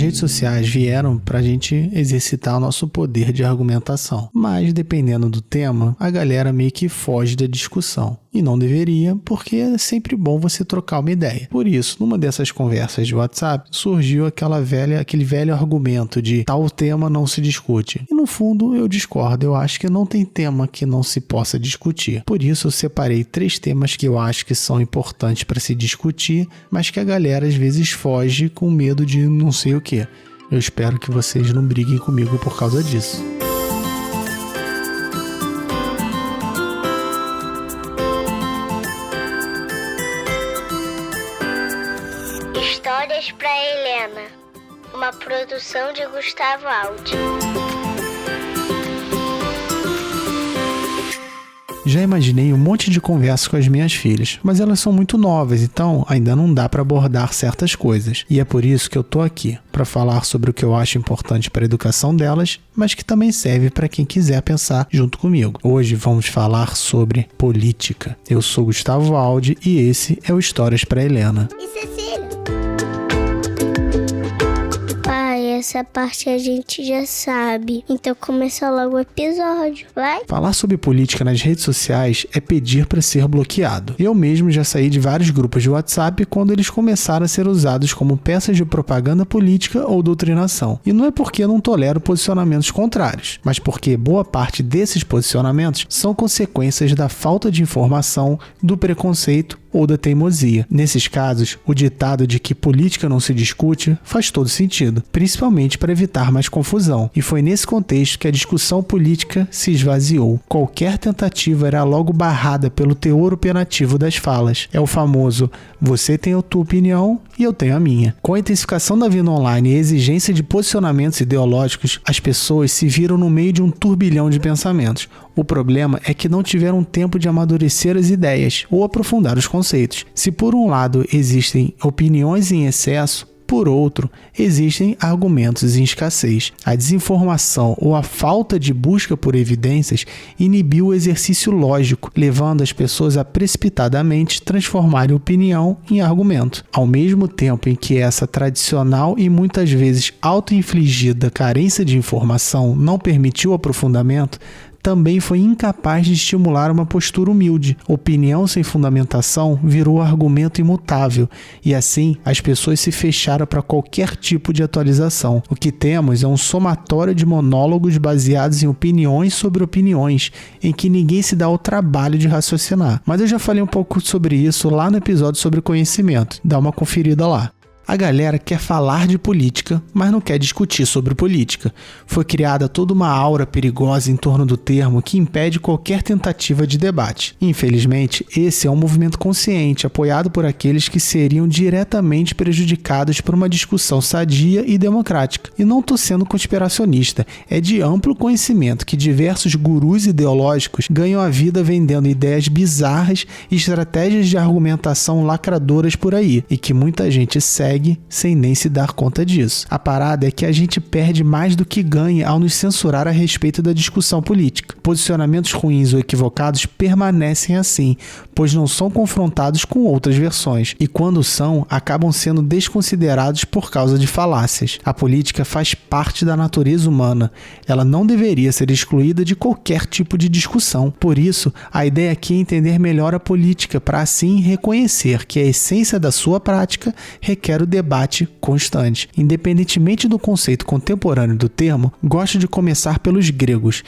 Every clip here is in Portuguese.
redes sociais vieram para a gente exercitar o nosso poder de argumentação, mas dependendo do tema, a galera meio que foge da discussão. E não deveria, porque é sempre bom você trocar uma ideia. Por isso, numa dessas conversas de WhatsApp, surgiu aquele velho argumento de tal tema não se discute. E no fundo, eu discordo. Eu acho que não tem tema que não se possa discutir. Por isso, eu separei 3 temas que eu acho que são importantes para se discutir, mas que a galera às vezes foge com medo de não sei o que. Eu espero que vocês não briguem comigo por causa disso. Histórias para Helena, uma produção de Gustavo Aldi. Já imaginei um monte de conversas com as minhas filhas, mas elas são muito novas, então ainda não dá para abordar certas coisas. E é por isso que eu tô aqui, para falar sobre o que eu acho importante para a educação delas, mas que também serve para quem quiser pensar junto comigo. Hoje vamos falar sobre política. Eu sou Gustavo Aldi e esse é o Histórias para Helena. E Cecília? Essa parte a gente já sabe. Então começa logo o episódio, vai? Falar sobre política nas redes sociais é pedir para ser bloqueado. Eu mesmo já saí de vários grupos de WhatsApp quando eles começaram a ser usados como peças de propaganda política ou doutrinação. E não é porque eu não tolero posicionamentos contrários, mas porque boa parte desses posicionamentos são consequências da falta de informação, do preconceito ou da teimosia. Nesses casos, o ditado de que política não se discute faz todo sentido, principalmente para evitar mais confusão. E foi nesse contexto que a discussão política se esvaziou. Qualquer tentativa era logo barrada pelo teor opinativo das falas. É o famoso, você tem a tua opinião e eu tenho a minha. Com a intensificação da vida online e a exigência de posicionamentos ideológicos, as pessoas se viram no meio de um turbilhão de pensamentos. O problema é que não tiveram tempo de amadurecer as ideias ou aprofundar os conceitos. Se por um lado existem opiniões em excesso, por outro, existem argumentos em escassez. A desinformação ou a falta de busca por evidências inibiu o exercício lógico, levando as pessoas a precipitadamente transformarem opinião em argumento. Ao mesmo tempo em que essa tradicional e muitas vezes auto-infligida carência de informação não permitiu o aprofundamento, também foi incapaz de estimular uma postura humilde. Opinião sem fundamentação virou argumento imutável e assim as pessoas se fecharam para qualquer tipo de atualização. O que temos é um somatório de monólogos baseados em opiniões sobre opiniões, em que ninguém se dá o trabalho de raciocinar. Mas eu já falei um pouco sobre isso lá no episódio sobre conhecimento. Dá uma conferida lá. A galera quer falar de política, mas não quer discutir sobre política. Foi criada toda uma aura perigosa em torno do termo que impede qualquer tentativa de debate. Infelizmente, esse é um movimento consciente, apoiado por aqueles que seriam diretamente prejudicados por uma discussão sadia e democrática. E não estou sendo conspiracionista, é de amplo conhecimento que diversos gurus ideológicos ganham a vida vendendo ideias bizarras e estratégias de argumentação lacradoras por aí, e que muita gente segue sem nem se dar conta disso. A parada é que a gente perde mais do que ganha ao nos censurar a respeito da discussão política. Posicionamentos ruins ou equivocados permanecem assim, pois não são confrontados com outras versões, e quando são, acabam sendo desconsiderados por causa de falácias. A política faz parte da natureza humana. Ela não deveria ser excluída de qualquer tipo de discussão. Por isso, a ideia aqui é entender melhor a política, para assim reconhecer que a essência da sua prática requer o debate constante. Independentemente do conceito contemporâneo do termo, gosto de começar pelos gregos.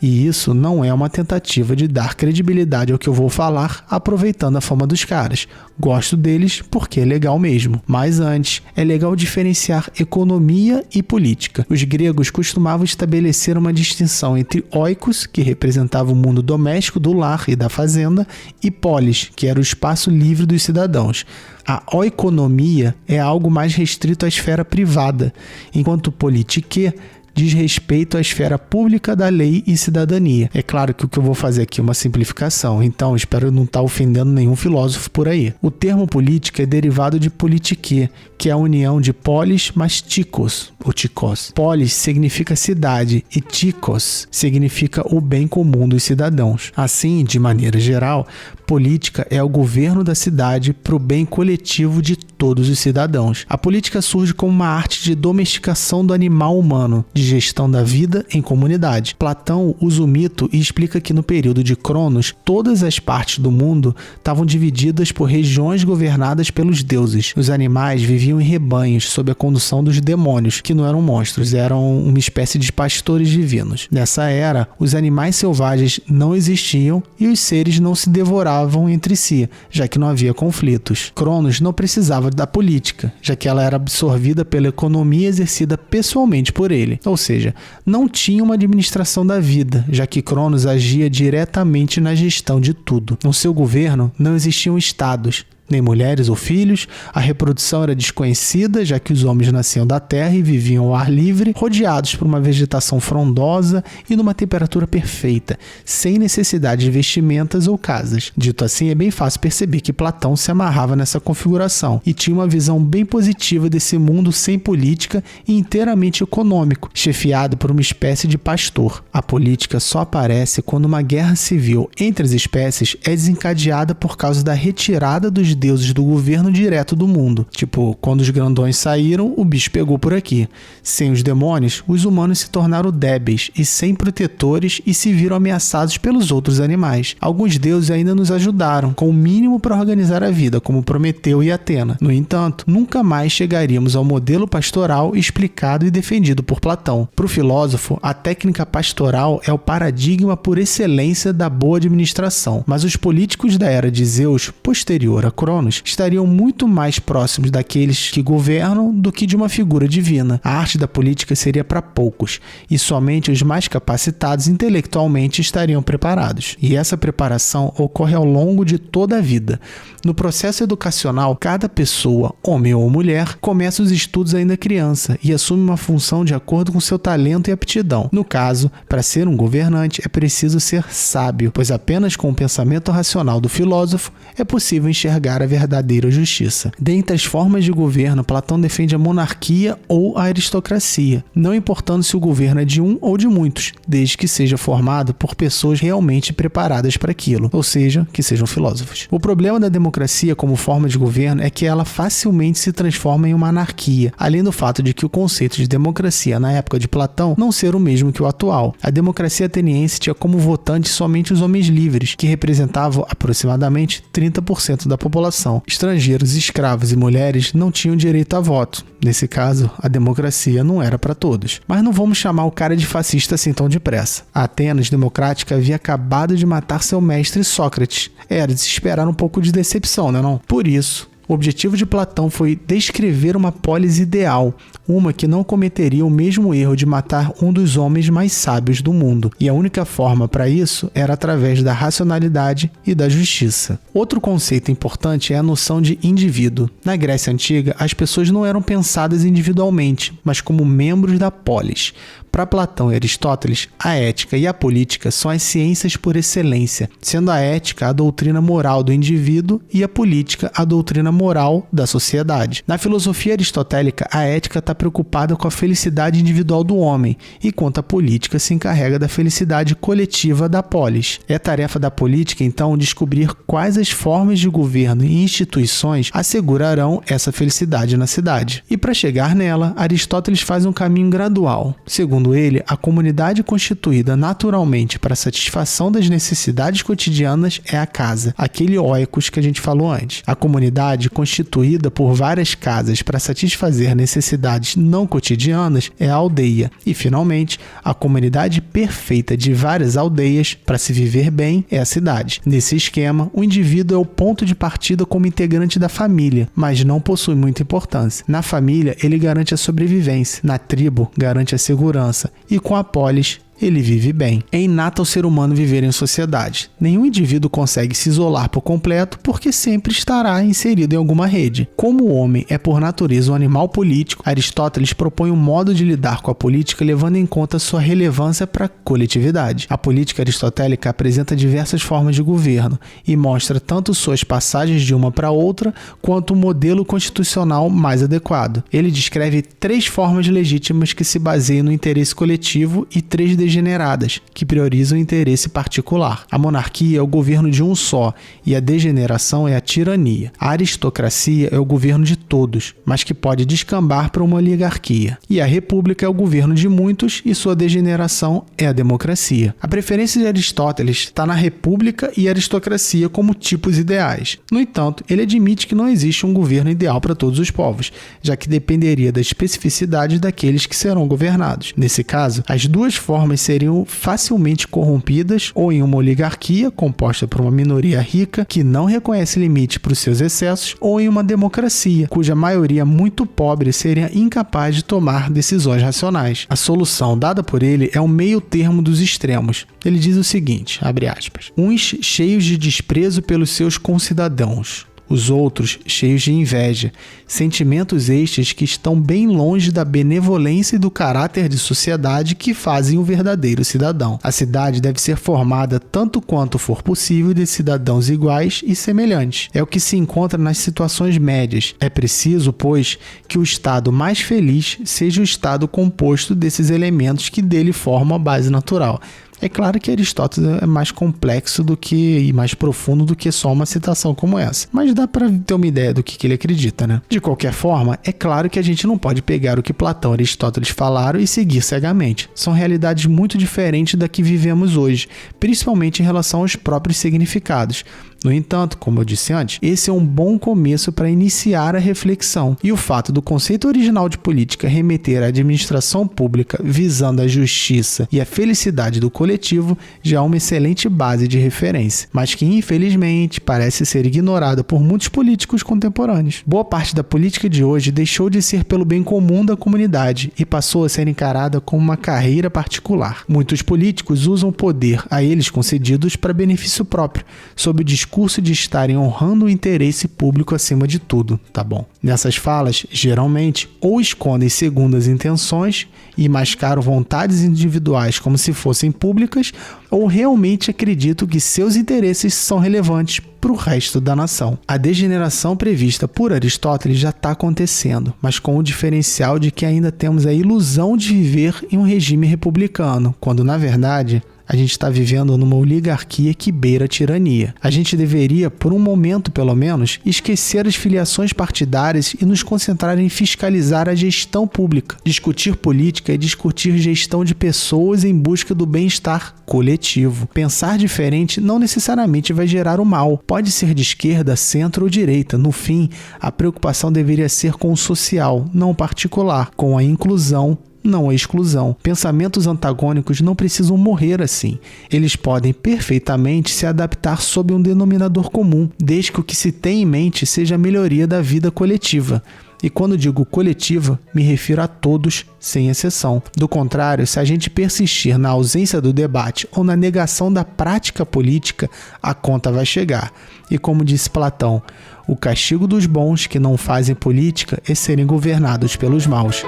E isso não é uma tentativa de dar credibilidade ao que eu vou falar, aproveitando a fama dos caras. Gosto deles porque é legal mesmo. Mas antes, é legal diferenciar economia e política. Os gregos costumavam estabelecer uma distinção entre oikos, que representava o mundo doméstico do lar e da fazenda, e polis, que era o espaço livre dos cidadãos. A oikonomia é algo mais restrito à esfera privada, enquanto politiquê diz respeito à esfera pública da lei e cidadania. É claro que o que eu vou fazer aqui é uma simplificação, então espero não estar ofendendo nenhum filósofo por aí. O termo política é derivado de politiquê, que é a união de polis mais tikos, ou tikos. Polis significa cidade e tikos significa o bem comum dos cidadãos. Assim, de maneira geral, política é o governo da cidade para o bem coletivo de todos os cidadãos. A política surge como uma arte de domesticação do animal humano, de gestão da vida em comunidade. Platão usa o mito e explica que no período de Cronos, todas as partes do mundo estavam divididas por regiões governadas pelos deuses. Os animais viviam em rebanhos sob a condução dos demônios, que não eram monstros, eram uma espécie de pastores divinos. Nessa era, os animais selvagens não existiam e os seres não se devoravam entre si, já que não havia conflitos. Cronos não precisava da política, já que ela era absorvida pela economia exercida pessoalmente por ele. Ou seja, não tinha uma administração da vida, já que Cronos agia diretamente na gestão de tudo. No seu governo não existiam estados, nem mulheres ou filhos, a reprodução era desconhecida, já que os homens nasciam da terra e viviam ao ar livre, rodeados por uma vegetação frondosa e numa temperatura perfeita, sem necessidade de vestimentas ou casas. Dito assim, é bem fácil perceber que Platão se amarrava nessa configuração e tinha uma visão bem positiva desse mundo sem política e inteiramente econômico, chefiado por uma espécie de pastor. A política só aparece quando uma guerra civil entre as espécies é desencadeada por causa da retirada dos deuses do governo direto do mundo. Tipo, quando os grandões saíram, o bicho pegou por aqui. Sem os demônios, os humanos se tornaram débeis e sem protetores e se viram ameaçados pelos outros animais. Alguns deuses ainda nos ajudaram, com o mínimo para organizar a vida, como Prometeu e Atena. No entanto, nunca mais chegaríamos ao modelo pastoral explicado e defendido por Platão. Para o filósofo, a técnica pastoral é o paradigma por excelência da boa administração, mas os políticos da era de Zeus, posterior a Cronos, estariam muito mais próximos daqueles que governam do que de uma figura divina. A arte da política seria para poucos, e somente os mais capacitados intelectualmente estariam preparados. E essa preparação ocorre ao longo de toda a vida. No processo educacional, cada pessoa, homem ou mulher, começa os estudos ainda criança e assume uma função de acordo com seu talento e aptidão. No caso, para ser um governante, é preciso ser sábio, pois apenas com o pensamento racional do filósofo é possível enxergar a verdadeira justiça. Dentre as formas de governo, Platão defende a monarquia ou a aristocracia, não importando se o governo é de um ou de muitos, desde que seja formado por pessoas realmente preparadas para aquilo, ou seja, que sejam filósofos. O problema da democracia como forma de governo é que ela facilmente se transforma em uma anarquia, além do fato de que o conceito de democracia na época de Platão não ser o mesmo que o atual. A democracia ateniense tinha como votantes somente os homens livres, que representavam aproximadamente 30% da população. Estrangeiros, escravos e mulheres não tinham direito a voto. Nesse caso, a democracia não era para todos. Mas não vamos chamar o cara de fascista assim tão depressa. A Atenas democrática havia acabado de matar seu mestre Sócrates. Era de se esperar um pouco de decepção, não? Por isso, o objetivo de Platão foi descrever uma polis ideal, uma que não cometeria o mesmo erro de matar um dos homens mais sábios do mundo. E a única forma para isso era através da racionalidade e da justiça. Outro conceito importante é a noção de indivíduo. Na Grécia Antiga, as pessoas não eram pensadas individualmente, mas como membros da polis. Para Platão e Aristóteles, a ética e a política são as ciências por excelência, sendo a ética a doutrina moral do indivíduo e a política a doutrina moral da sociedade. Na filosofia aristotélica, a ética está preocupada com a felicidade individual do homem, enquanto a política se encarrega da felicidade coletiva da polis. É tarefa da política, então, descobrir quais as formas de governo e instituições assegurarão essa felicidade na cidade. E para chegar nela, Aristóteles faz um caminho gradual. Segundo ele, a comunidade constituída naturalmente para a satisfação das necessidades cotidianas é a casa, aquele oikos que a gente falou antes. A comunidade constituída por várias casas para satisfazer necessidades não cotidianas é a aldeia. E, finalmente, a comunidade perfeita de várias aldeias para se viver bem é a cidade. Nesse esquema, o indivíduo é o ponto de partida como integrante da família, mas não possui muita importância. Na família, ele garante a sobrevivência. Na tribo, garante a segurança. E com a polis, ele vive bem. É inato ao ser humano viver em sociedade. Nenhum indivíduo consegue se isolar por completo porque sempre estará inserido em alguma rede. Como o homem é por natureza um animal político, Aristóteles propõe um modo de lidar com a política levando em conta sua relevância para a coletividade. A política aristotélica apresenta diversas formas de governo e mostra tanto suas passagens de uma para outra quanto o modelo constitucional mais adequado. Ele descreve 3 formas legítimas que se baseiam no interesse coletivo e 3 degeneradas, que priorizam o interesse particular. A monarquia é o governo de um só, e a degeneração é a tirania. A aristocracia é o governo de todos, mas que pode descambar para uma oligarquia. E a república é o governo de muitos, e sua degeneração é a democracia. A preferência de Aristóteles está na república e aristocracia como tipos ideais. No entanto, ele admite que não existe um governo ideal para todos os povos, já que dependeria da especificidade daqueles que serão governados. Nesse caso, as duas formas seriam facilmente corrompidas, ou em uma oligarquia composta por uma minoria rica que não reconhece limite para os seus excessos, ou em uma democracia cuja maioria muito pobre seria incapaz de tomar decisões racionais. A solução dada por ele é um meio termo dos extremos. Ele diz o seguinte, abre aspas, uns cheios de desprezo pelos seus concidadãos, os outros cheios de inveja, sentimentos estes que estão bem longe da benevolência e do caráter de sociedade que fazem o verdadeiro cidadão. A cidade deve ser formada tanto quanto for possível de cidadãos iguais e semelhantes. É o que se encontra nas situações médias. É preciso, pois, que o estado mais feliz seja o estado composto desses elementos que dele formam a base natural. É claro que Aristóteles é mais complexo e mais profundo do que só uma citação como essa, mas dá para ter uma ideia do que ele acredita, né? De qualquer forma, é claro que a gente não pode pegar o que Platão e Aristóteles falaram e seguir cegamente. São realidades muito diferentes da que vivemos hoje, principalmente em relação aos próprios significados. No entanto, como eu disse antes, esse é um bom começo para iniciar a reflexão, e o fato do conceito original de política remeter à administração pública visando a justiça e a felicidade do coletivo já é uma excelente base de referência, mas que infelizmente parece ser ignorada por muitos políticos contemporâneos. Boa parte da política de hoje deixou de ser pelo bem comum da comunidade e passou a ser encarada como uma carreira particular. Muitos políticos usam o poder a eles concedidos para benefício próprio, sob o discurso de estarem honrando o interesse público acima de tudo, tá bom? Nessas falas, geralmente, ou escondem segundas intenções e mascaram vontades individuais como se fossem públicas, ou realmente acreditam que seus interesses são relevantes para o resto da nação. A degeneração prevista por Aristóteles já está acontecendo, mas com o diferencial de que ainda temos a ilusão de viver em um regime republicano, quando, na verdade, a gente está vivendo numa oligarquia que beira a tirania. A gente deveria, por um momento pelo menos, esquecer as filiações partidárias e nos concentrar em fiscalizar a gestão pública. Discutir política é discutir gestão de pessoas em busca do bem-estar coletivo. Pensar diferente não necessariamente vai gerar o mal. Pode ser de esquerda, centro ou direita. No fim, a preocupação deveria ser com o social, não o particular, com a inclusão, não a exclusão. Pensamentos antagônicos não precisam morrer assim. Eles podem perfeitamente se adaptar sob um denominador comum, desde que o que se tem em mente seja a melhoria da vida coletiva. E quando digo coletiva, me refiro a todos, sem exceção. Do contrário, se a gente persistir na ausência do debate ou na negação da prática política, a conta vai chegar. E como disse Platão, o castigo dos bons que não fazem política é serem governados pelos maus.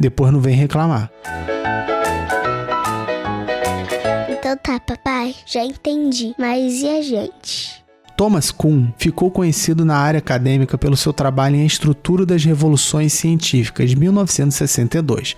Depois não vem reclamar. Então tá, papai, já entendi. Mas e a gente? Thomas Kuhn ficou conhecido na área acadêmica pelo seu trabalho em A Estrutura das Revoluções Científicas, de 1962.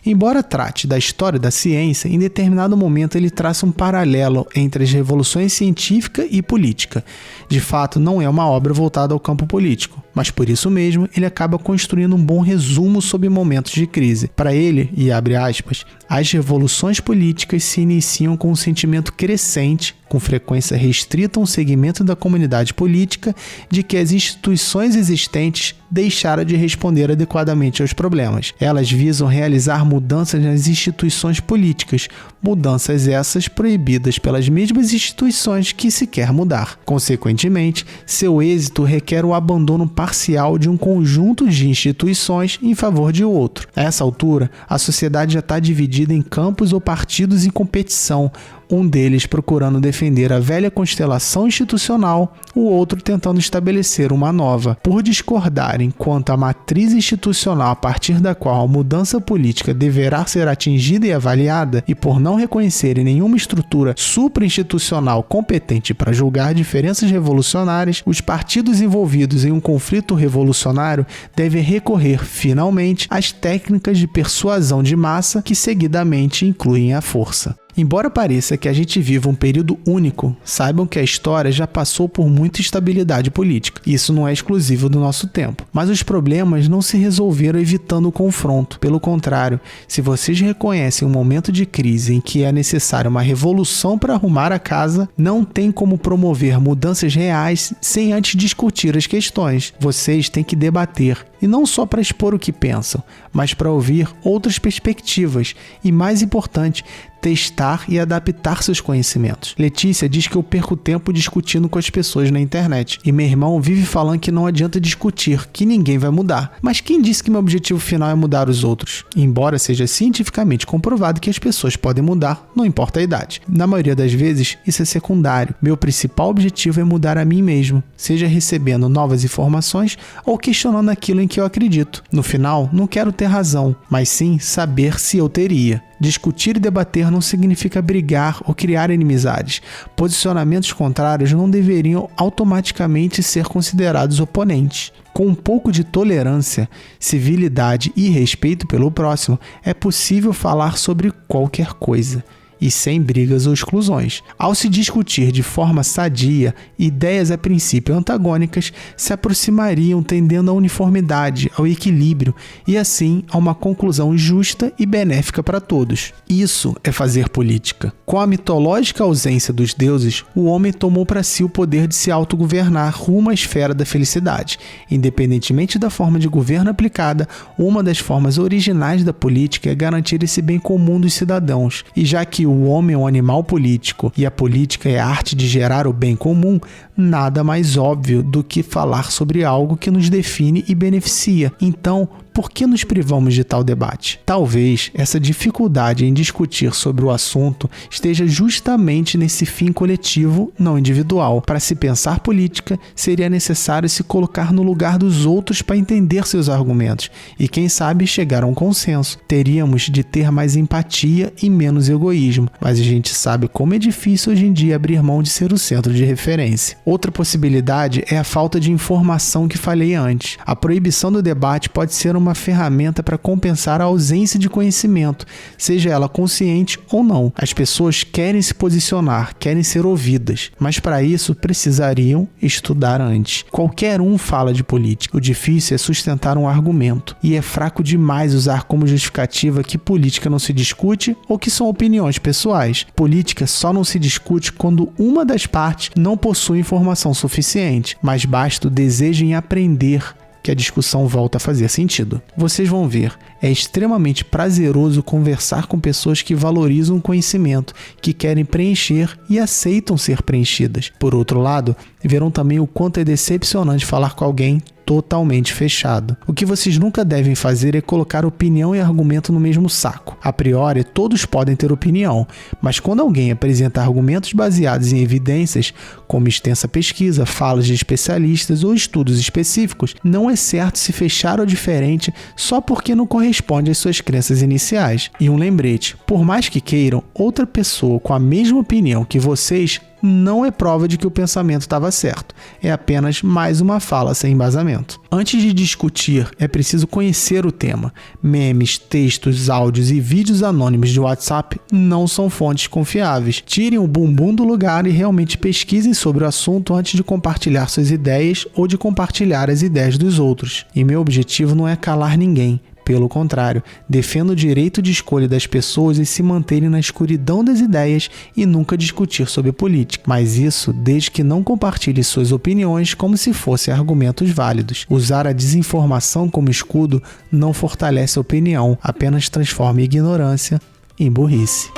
Embora trate da história da ciência, em determinado momento ele traça um paralelo entre as revoluções científica e política. De fato, não é uma obra voltada ao campo político, mas por isso mesmo ele acaba construindo um bom resumo sobre momentos de crise. Para ele, e abre aspas, as revoluções políticas se iniciam com um sentimento crescente, com frequência restrita a um segmento da comunidade política, de que as instituições existentes deixaram de responder adequadamente aos problemas. Elas visam realizar mudanças nas instituições políticas, mudanças essas proibidas pelas mesmas instituições que se quer mudar. Consequentemente, seu êxito requer o abandono parcial de um conjunto de instituições em favor de outro. A essa altura, a sociedade já está dividida em campos ou partidos em competição, um deles procurando defender a velha constelação institucional, o outro tentando estabelecer uma nova. Por discordarem quanto à matriz institucional a partir da qual a mudança política deverá ser atingida e avaliada, e por não reconhecerem nenhuma estrutura supra-institucional competente para julgar diferenças revolucionárias, os partidos envolvidos em um conflito revolucionário devem recorrer, finalmente, às técnicas de persuasão de massa que seguidamente incluem a força. Embora pareça que a gente viva um período único, saibam que a história já passou por muita instabilidade política. Isso não é exclusivo do nosso tempo. Mas os problemas não se resolveram evitando o confronto. Pelo contrário, se vocês reconhecem um momento de crise em que é necessária uma revolução para arrumar a casa, não tem como promover mudanças reais sem antes discutir as questões. Vocês têm que debater. E não só para expor o que pensam, mas para ouvir outras perspectivas e, mais importante, testar e adaptar seus conhecimentos. Letícia diz que eu perco tempo discutindo com as pessoas na internet. E meu irmão vive falando que não adianta discutir, que ninguém vai mudar. Mas quem disse que meu objetivo final é mudar os outros? Embora seja cientificamente comprovado que as pessoas podem mudar, não importa a idade. Na maioria das vezes, isso é secundário. Meu principal objetivo é mudar a mim mesmo, seja recebendo novas informações ou questionando aquilo em que eu acredito. No final, não quero ter razão, mas sim saber se eu teria. Discutir e debater não significa brigar ou criar inimizades. Posicionamentos contrários não deveriam automaticamente ser considerados oponentes. Com um pouco de tolerância, civilidade e respeito pelo próximo, é possível falar sobre qualquer coisa. E sem brigas ou exclusões. Ao se discutir de forma sadia, ideias a princípio antagônicas se aproximariam tendendo à uniformidade, ao equilíbrio e assim a uma conclusão justa e benéfica para todos. Isso é fazer política. Com a mitológica ausência dos deuses, o homem tomou para si o poder de se autogovernar rumo à esfera da felicidade. Independentemente da forma de governo aplicada, uma das formas originais da política é garantir esse bem comum dos cidadãos. E já que o homem é um animal político e a política é a arte de gerar o bem comum, nada mais óbvio do que falar sobre algo que nos define e beneficia. Então, por que nos privamos de tal debate? Talvez essa dificuldade em discutir sobre o assunto esteja justamente nesse fim coletivo, não individual. Para se pensar política, seria necessário se colocar no lugar dos outros para entender seus argumentos e, quem sabe, chegar a um consenso. Teríamos de ter mais empatia e menos egoísmo, mas a gente sabe como é difícil hoje em dia abrir mão de ser o centro de referência. Outra possibilidade é a falta de informação que falei antes. A proibição do debate pode ser uma ferramenta para compensar a ausência de conhecimento, seja ela consciente ou não. As pessoas querem se posicionar, querem ser ouvidas, mas para isso precisariam estudar antes. Qualquer um fala de política. O difícil é sustentar um argumento, e é fraco demais usar como justificativa que política não se discute ou que são opiniões pessoais. Política só não se discute quando uma das partes não possui informação suficiente, mas basta o desejo em aprender que a discussão volta a fazer sentido. Vocês vão ver, é extremamente prazeroso conversar com pessoas que valorizam o conhecimento, que querem preencher e aceitam ser preenchidas. Por outro lado, verão também o quanto é decepcionante falar com alguém totalmente fechado. O que vocês nunca devem fazer é colocar opinião e argumento no mesmo saco. A priori, todos podem ter opinião, mas quando alguém apresenta argumentos baseados em evidências, como extensa pesquisa, falas de especialistas ou estudos específicos, não é certo se fechar ao diferente só porque não corresponde às suas crenças iniciais. E um lembrete, por mais que queiram, outra pessoa com a mesma opinião que vocês não é prova de que o pensamento estava certo. É apenas mais uma fala sem embasamento. Antes de discutir, é preciso conhecer o tema. Memes, textos, áudios e vídeos anônimos de WhatsApp não são fontes confiáveis. Tirem o bumbum do lugar e realmente pesquisem sobre o assunto antes de compartilhar suas ideias ou de compartilhar as ideias dos outros. E meu objetivo não é calar ninguém. Pelo contrário, defendo o direito de escolha das pessoas em se manterem na escuridão das ideias e nunca discutir sobre política. Mas isso desde que não compartilhe suas opiniões como se fossem argumentos válidos. Usar a desinformação como escudo não fortalece a opinião, apenas transforma a ignorância em burrice.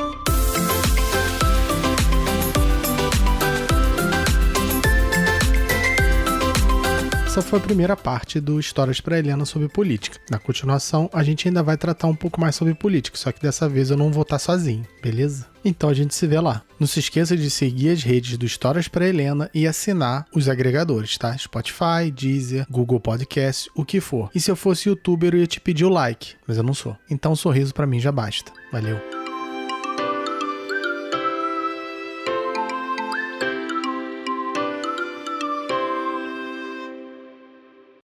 essa foi a primeira parte do Histórias para Helena sobre política. Na continuação, a gente ainda vai tratar um pouco mais sobre política, só que dessa vez eu não vou estar sozinho, beleza? Então a gente se vê lá. Não se esqueça de seguir as redes do Histórias para Helena e assinar os agregadores, tá? Spotify, Deezer, Google Podcast, o que for. E se eu fosse youtuber, eu ia te pedir o like, mas eu não sou. Então um sorriso para mim já basta. Valeu!